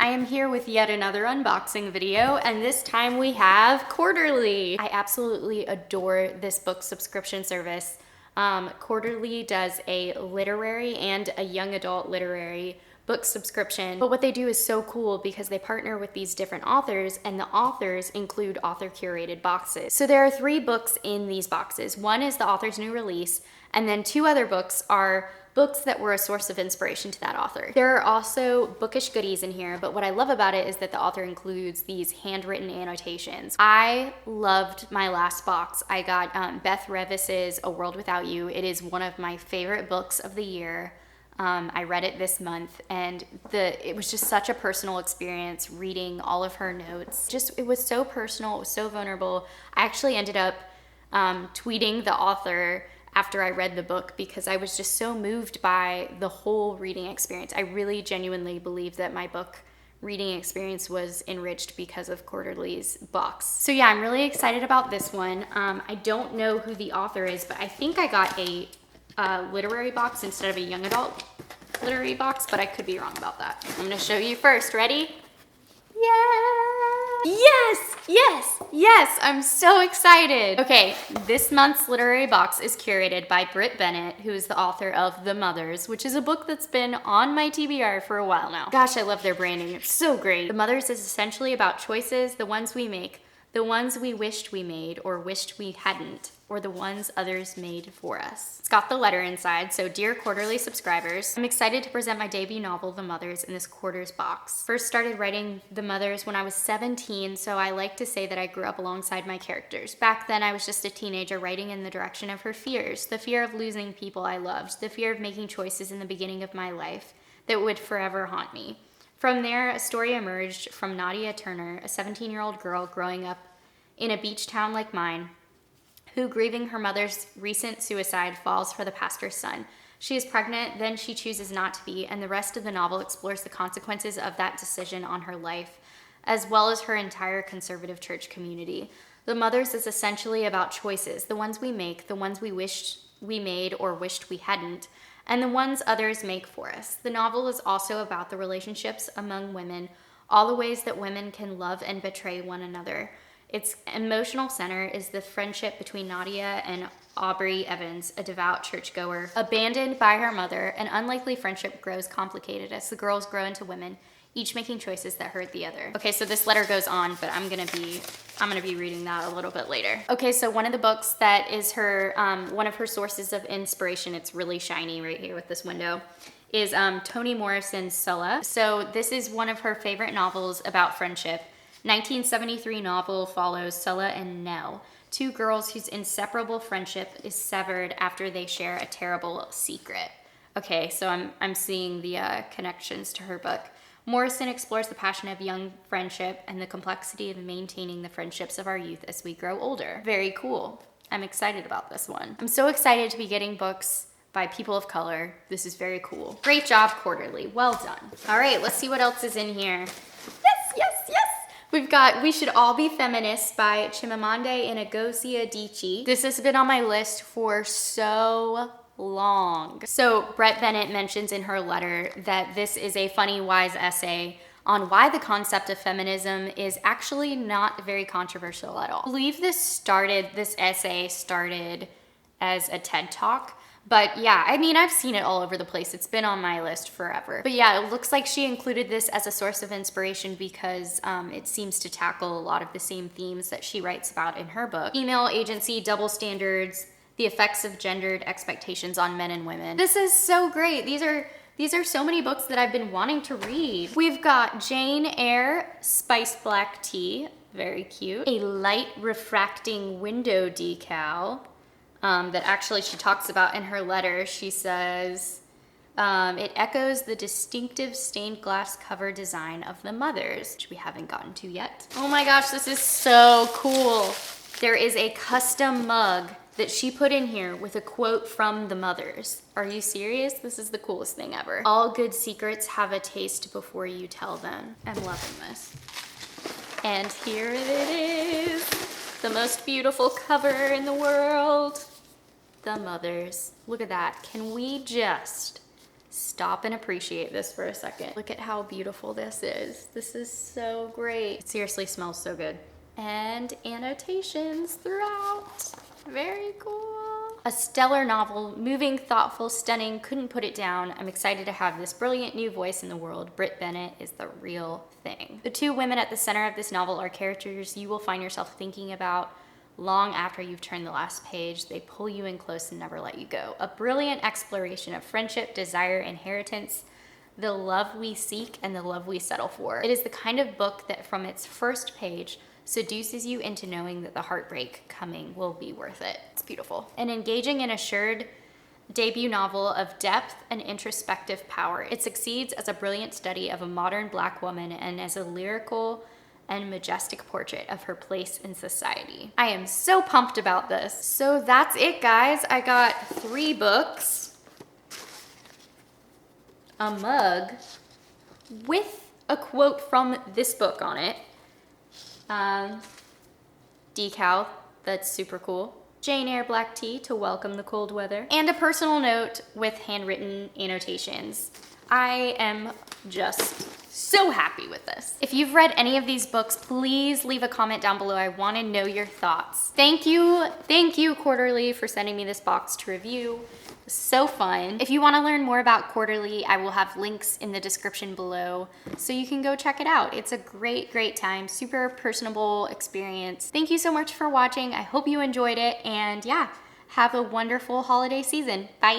I am here with yet another unboxing video, and this time we have Quarterly. I absolutely adore this book subscription service. Quarterly does a literary and a young adult literary book subscription, but what they do is so cool because they partner with these different authors, and the authors include author curated boxes. So there are 3 books in these boxes. One is the author's new release, and then 2 other books are books that were a source of inspiration to that author. There are also bookish goodies in here, but what I love about it is that the author includes these handwritten annotations. I loved my last box. I got Beth Revis's A World Without You. It is one of my favorite books of the year. I read it this month, and it was just such a personal experience reading all of her notes. It was so personal, it was so vulnerable. I actually ended up tweeting the author after I read the book because I was just so moved by the whole reading experience. I really genuinely believe that my book reading experience was enriched because of Quarterly's box. So yeah, I'm really excited about this one. I don't know who the author is, but I think I got a literary box instead of a young adult literary box, but I could be wrong about that. I'm gonna show you first. Ready? Yeah! Yes! I'm so excited. Okay, this month's literary box is curated by Britt Bennett, who is the author of The Mothers, which is a book that's been on my TBR for a while now. Gosh, I love their branding. It's so great. The Mothers is essentially about choices, the ones we make, the ones we wished we made or wished we hadn't, or the ones others made for us. It's got the letter inside, so dear Quarterly subscribers, I'm excited to present my debut novel, The Mothers, in this quarter's box. First started writing The Mothers when I was 17, so I like to say that I grew up alongside my characters. Back then, I was just a teenager writing in the direction of her fears, the fear of losing people I loved, the fear of making choices in the beginning of my life that would forever haunt me. From there, a story emerged from Nadia Turner, a 17-year-old girl growing up in a beach town like mine, who, grieving her mother's recent suicide, falls for the pastor's son. She is pregnant, then she chooses not to be, and the rest of the novel explores the consequences of that decision on her life, as well as her entire conservative church community. The Mothers is essentially about choices, the ones we make, the ones we wished we made or wished we hadn't, and the ones others make for us. The novel is also about the relationships among women, all the ways that women can love and betray one another. Its emotional center is the friendship between Nadia and Aubrey Evans, a devout churchgoer. Abandoned by her mother, an unlikely friendship grows complicated as the girls grow into women, each making choices that hurt the other. Okay, so this letter goes on, but I'm gonna be reading that a little bit later. Okay, so one of the books that is her one of her sources of inspiration, it's really shiny right here with this window, is Toni Morrison's Sulla. So this is one of her favorite novels about friendship. 1973 novel follows Sulla and Nell, 2 girls whose inseparable friendship is severed after they share a terrible secret. Okay, so I'm seeing the connections to her book. Morrison explores the passion of young friendship and the complexity of maintaining the friendships of our youth as we grow older. Very cool. I'm excited about this one. I'm so excited to be getting books by people of color. This is very cool. Great job, Quarterly. Well done. All right, let's see what else is in here. Yes! We've got We Should All Be Feminists by Chimamanda Ngozi Adichie. This has been on my list for so long. So Brett Bennett mentions in her letter that this is a funny, wise essay on why the concept of feminism is actually not very controversial at all. I believe this essay started as a TED Talk. But yeah, I mean, I've seen it all over the place. It's been on my list forever. But yeah, it looks like she included this as a source of inspiration because it seems to tackle a lot of the same themes that she writes about in her book. Female agency, double standards, the effects of gendered expectations on men and women. This is so great. These are so many books that I've been wanting to read. We've got Jane Eyre Spiced Black Tea, very cute. A light refracting window decal. That actually she talks about in her letter. She says, it echoes the distinctive stained glass cover design of The Mothers, which we haven't gotten to yet. Oh my gosh, this is so cool. There is a custom mug that she put in here with a quote from The Mothers. Are you serious? This is the coolest thing ever. All good secrets have a taste before you tell them. I'm loving this. And here it is. The most beautiful cover in the world. The Mothers. Look at that. Can we just stop and appreciate this for a second. Look at how beautiful this is. This is so great. It seriously smells so good. And annotations throughout. Very cool. A stellar novel, moving, thoughtful, stunning, couldn't put it down. I'm excited to have this brilliant new voice in the world. Brit Bennett is the real thing. The two women at the center of this novel are characters you will find yourself thinking about long after you've turned the last page. They pull you in close and never let you go. A brilliant exploration of friendship, desire, inheritance, the love we seek and the love we settle for. It is the kind of book that from its first page seduces you into knowing that the heartbreak coming will be worth it. It's beautiful. An engaging and assured debut novel of depth and introspective power. It succeeds as a brilliant study of a modern Black woman and as a lyrical and majestic portrait of her place in society. I am so pumped about this. So that's it, guys. I got 3 books, a mug with a quote from this book on it, decal that's super cool, Jane Eyre black tea to welcome the cold weather, and a personal note with handwritten annotations. I am just so happy with this. If you've read any of these books, please leave a comment down below. I want to know your thoughts. Thank you Quarterly for sending me this box to review. It was so fun. If you want to learn more about Quarterly, I will have links in the description below so you can go check it out. It's a great time, super personable experience. Thank you so much for watching. I hope you enjoyed it, and yeah, have a wonderful holiday season. Bye.